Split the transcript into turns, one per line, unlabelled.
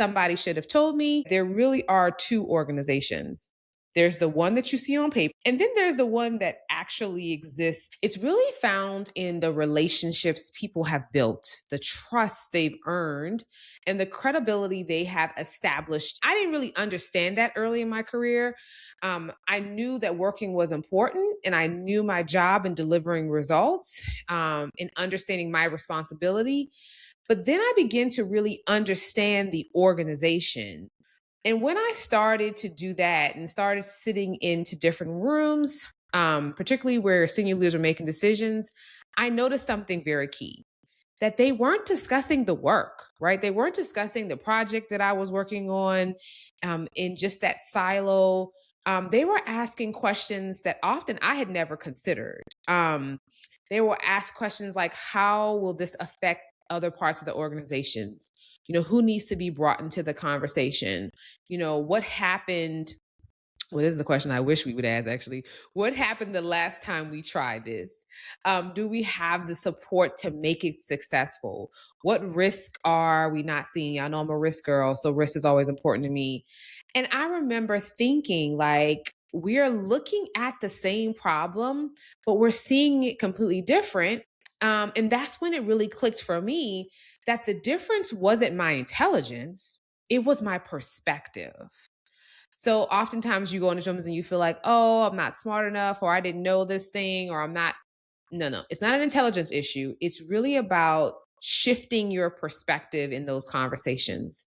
somebody should have told me. There really are two organizations. There's the one that you see on paper, and then there's the one that actually exists. It's really found in the relationships people have built, the trust they've earned, and the credibility they have established. I didn't really understand that early in my career. I knew that working was important, and I knew my job in delivering results, and understanding my responsibility. But then I began to really understand the organization. And when I started to do that and started sitting into different rooms, particularly where senior leaders were making decisions, I noticed something very key, that they weren't discussing the work, right? They weren't discussing the project that I was working on in just that silo. They were asking questions that often I had never considered. They were asked questions like, how will this affect other parts of the organizations? Who needs to be brought into the conversation? What happened? Well, this is a question I wish we would ask actually. What happened the last time we tried this? Do we have the support to make it successful? What risk are we not seeing? I know I'm a risk girl, so risk is always important to me. And I remember thinking, like, we're looking at the same problem, but we're seeing it completely different. And that's when it really clicked for me that the difference wasn't my intelligence, it was my perspective. So oftentimes you go into rooms and you feel like, oh, I'm not smart enough, or I didn't know this thing, or I'm not. No, no, it's not an intelligence issue. It's really about shifting your perspective in those conversations.